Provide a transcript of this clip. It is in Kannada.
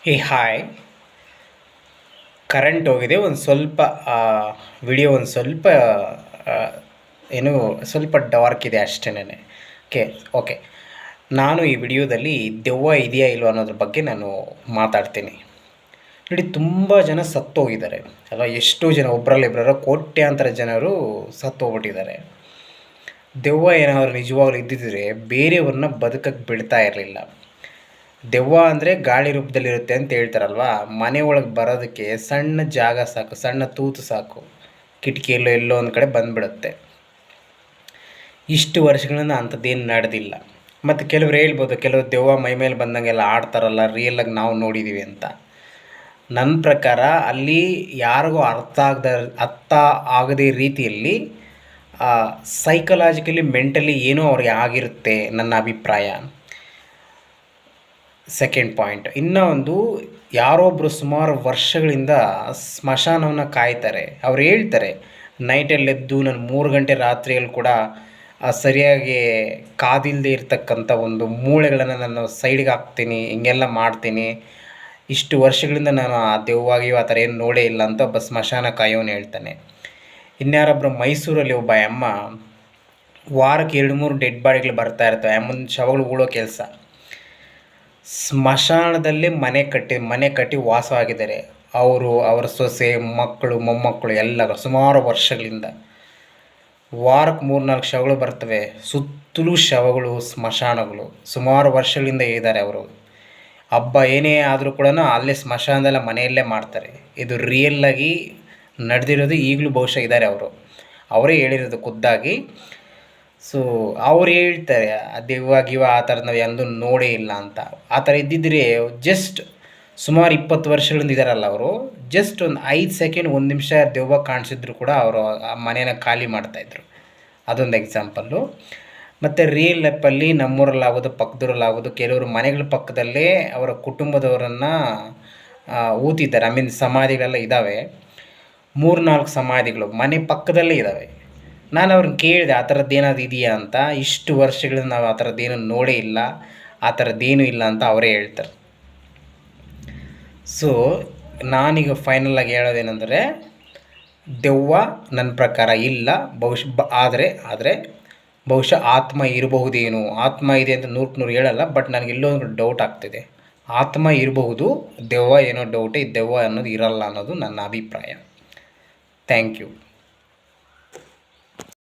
ಹೇ ಹಾಯ್. ಕರೆಂಟ್ ಹೋಗಿದೆ. ಒಂದು ಸ್ವಲ್ಪ ವಿಡಿಯೋ ಒಂದು ಸ್ವಲ್ಪ ಆ, ಏನು ಸ್ವಲ್ಪ ಡಾರ್ಕ್ ಇದೆ ಅಷ್ಟೇನೆ. ಓಕೆ. ಓಕೆ. ನಾನು ಈ ವಿಡಿಯೋದಲ್ಲಿ ದೆವ್ವ ಇದೆಯಾ ಇಲ್ವಾ ಅನ್ನೋದ್ರ ಬಗ್ಗೆ ನಾನು ಮಾತಾಡ್ತೀನಿ. ನೋಡಿ, ತುಂಬ ಜನ ಸತ್ತೋಗಿದ್ದಾರೆ ಅಲ್ವಾ? ಎಷ್ಟೋ ಜನ, ಒಬ್ಬರಲ್ಲ ಇಬ್ಬರಲ್ಲ ಕೋಟ್ಯಾಂತರ ಜನರು ಸತ್ತೋಗ್ಬಿಟ್ಟಿದ್ದಾರೆ. ದೆವ್ವ ಏನಾದರೂ ನಿಜವಾಗ್ಲೂ ಇದ್ದಿದ್ದರೆ ಬೇರೆಯವ್ರನ್ನ ಬದುಕಕ್ಕೆ ಬಿಡ್ತಾ ಇರಲಿಲ್ಲ. ದೆವ್ವ ಅಂದರೆ ಗಾಳಿ ರೂಪದಲ್ಲಿರುತ್ತೆ ಅಂತ ಹೇಳ್ತಾರಲ್ವಾ? ಮನೆ ಒಳಗೆ ಬರೋದಕ್ಕೆ ಸಣ್ಣ ಜಾಗ ಸಾಕು, ಸಣ್ಣ ತೂತು ಸಾಕು, ಕಿಟಕಿಯಲ್ಲೋ ಎಲ್ಲೋ ಒಂದು ಕಡೆ ಬಂದುಬಿಡುತ್ತೆ. ಇಷ್ಟು ವರ್ಷಗಳಿಂದ ಅಂಥದ್ದೇನು ನಡೆದಿಲ್ಲ. ಮತ್ತು ಕೆಲವ್ರು ಹೇಳ್ಬೋದು, ಕೆಲವು ದೆವ್ವ ಮೈ ಮೇಲೆ ಬಂದಂಗೆಲ್ಲ ಆಡ್ತಾರಲ್ಲ, ರಿಯಲಾಗಿ ನಾವು ನೋಡಿದ್ದೀವಿ ಅಂತ. ನನ್ನ ಪ್ರಕಾರ ಅಲ್ಲಿ ಯಾರಿಗೂ ಅರ್ಥ ಆಗದೇ ರೀತಿಯಲ್ಲಿ ಸೈಕಲಾಜಿಕಲಿ ಮೆಂಟಲಿ ಏನೋ ಅವ್ರಿಗೆ ಆಗಿರುತ್ತೆ, ನನ್ನ ಅಭಿಪ್ರಾಯ. ಸೆಕೆಂಡ್ ಪಾಯಿಂಟ್, ಇನ್ನೂ ಒಂದು, ಯಾರೊಬ್ಬರು ಸುಮಾರು ವರ್ಷಗಳಿಂದ ಸ್ಮಶಾನವನ್ನು ಕಾಯ್ತಾರೆ. ಅವ್ರು ಹೇಳ್ತಾರೆ, ನೈಟಲ್ಲೆದ್ದು ನಾನು 3 ಗಂಟೆ ರಾತ್ರಿಯಲ್ಲಿ ಕೂಡ ಸರಿಯಾಗಿ ಕಾದಿಲ್ಲದೆ ಇರ್ತಕ್ಕಂಥ ಒಂದು ಮೂಳೆಗಳನ್ನು ನಾನು ಸೈಡ್ಗೆ ಹಾಕ್ತೀನಿ, ಹಿಂಗೆಲ್ಲ ಮಾಡ್ತೀನಿ. ಇಷ್ಟು ವರ್ಷಗಳಿಂದ ನಾನು ಆ ದೆವ್ವಾಗಿಯೋ ಆ ಥರ ಏನು ನೋಡೇ ಇಲ್ಲ ಅಂತ ಒಬ್ಬ ಸ್ಮಶಾನ ಕಾಯೋನು ಹೇಳ್ತಾನೆ. ಇನ್ಯಾರೊಬ್ಬರು ಮೈಸೂರಲ್ಲಿ ಒಬ್ಬ ಅಮ್ಮ, ವಾರಕ್ಕೆ 2-3 ಡೆಡ್ ಬಾಡಿಗಳು ಬರ್ತಾ ಇರ್ತವೆ. ಅಮ್ಮನ ಶವಗಳು ಉಳೋ ಕೆಲಸ. ಸ್ಮಶಾನದಲ್ಲೇ ಮನೆ ಕಟ್ಟಿ ವಾಸವಾಗಿದ್ದಾರೆ. ಅವರು, ಅವರ ಸೊಸೆ, ಮಕ್ಕಳು, ಮೊಮ್ಮಕ್ಕಳು ಎಲ್ಲ ಸುಮಾರು ವರ್ಷಗಳಿಂದ. ವಾರಕ್ಕೆ 3-4 ಶವಗಳು ಬರ್ತವೆ. ಸುತ್ತಲೂ ಶವಗಳು, ಸ್ಮಶಾನಗಳು. ಸುಮಾರು ವರ್ಷಗಳಿಂದ ಇದ್ದಾರೆ ಅವರು. ಹಬ್ಬ ಏನೇ ಆದರೂ ಕೂಡ ಅಲ್ಲೇ ಸ್ಮಶಾನದಲ್ಲ, ಮನೆಯಲ್ಲೇ ಮಾಡ್ತಾರೆ. ಇದು ರಿಯಲ್ಲಾಗಿ ನಡೆದಿರೋದು. ಈಗಲೂ ಬಹುಶಃ ಇದ್ದಾರೆ ಅವರು. ಅವರೇ ಹೇಳಿರೋದು ಖುದ್ದಾಗಿ. ಸೊ ಅವ್ರು ಹೇಳ್ತಾರೆ, ಆ ದೆವ್ವ ಗಿವ್ವ ಆ ಥರದ್ದು ನಾವು ಎಂದೂ ನೋಡೇ ಇಲ್ಲ ಅಂತ. ಆ ಥರ ಇದ್ದಿದ್ದರೆ ಜಸ್ಟ್ ಸುಮಾರು 20 ವರ್ಷಗಳಿಂದ ಇದ್ದಾರಲ್ಲ ಅವರು, ಜಸ್ಟ್ ಒಂದು 5 ಸೆಕೆಂಡ್, 1 ನಿಮಿಷ ದೆವ್ವ ಕಾಣಿಸಿದ್ರು ಕೂಡ ಅವರು ಆ ಮನೇನ ಖಾಲಿ ಮಾಡ್ತಾಯಿದ್ರು. ಅದೊಂದು ಎಕ್ಸಾಂಪಲ್ಲು. ಮತ್ತು ರಿಯಲ್ ಲೈಫಲ್ಲಿ ನಮ್ಮೂರಲ್ಲಾಗೋದು, ಪಕ್ಕದೂರಲ್ಲಾಗೋದು, ಕೆಲವರು ಮನೆಗಳ ಪಕ್ಕದಲ್ಲೇ ಅವರ ಕುಟುಂಬದವರನ್ನು ಊತಿದ್ದಾರೆ. ಐ ಮೀನ್ ಸಮಾಧಿಗಳೆಲ್ಲ ಇದ್ದಾವೆ. 3-4 ಸಮಾಧಿಗಳು ಮನೆ ಪಕ್ಕದಲ್ಲೇ ಇದ್ದಾವೆ. ನಾನು ಅವ್ರನ್ನ ಕೇಳಿದೆ, ಆ ಥರದ್ದು ಏನಾದ್ರು ಇದೆಯಾ ಅಂತ. ಇಷ್ಟು ವರ್ಷಗಳಿಂದ ನಾವು ಆ ಥರದ್ದೇನು ನೋಡೇ ಇಲ್ಲ, ಆ ಥರದ್ದೇನೂ ಇಲ್ಲ ಅಂತ ಅವರೇ ಹೇಳ್ತಾರೆ. ಸೊ ನಾನೀಗ ಫೈನಲಾಗಿ ಹೇಳೋದೇನೆಂದರೆ, ದೆವ್ವ ನನ್ನ ಪ್ರಕಾರ ಇಲ್ಲ. ಬಹುಶಃ ಆದರೆ ಬಹುಶಃ ಆತ್ಮ ಇರಬಹುದೇನು. ಆತ್ಮ ಇದೆ ಅಂತ 100% ಹೇಳಲ್ಲ, ಬಟ್ ನನಗೆಲ್ಲೋ ಒಂದು ಡೌಟ್ ಆಗ್ತಿದೆ. ಆತ್ಮ ಇರಬಹುದು, ದೆವ್ವ ಏನೋ ಡೌಟೇ. ದೆವ್ವ ಅನ್ನೋದು ಇರಲ್ಲ ಅನ್ನೋದು ನನ್ನ ಅಭಿಪ್ರಾಯ. Thank you.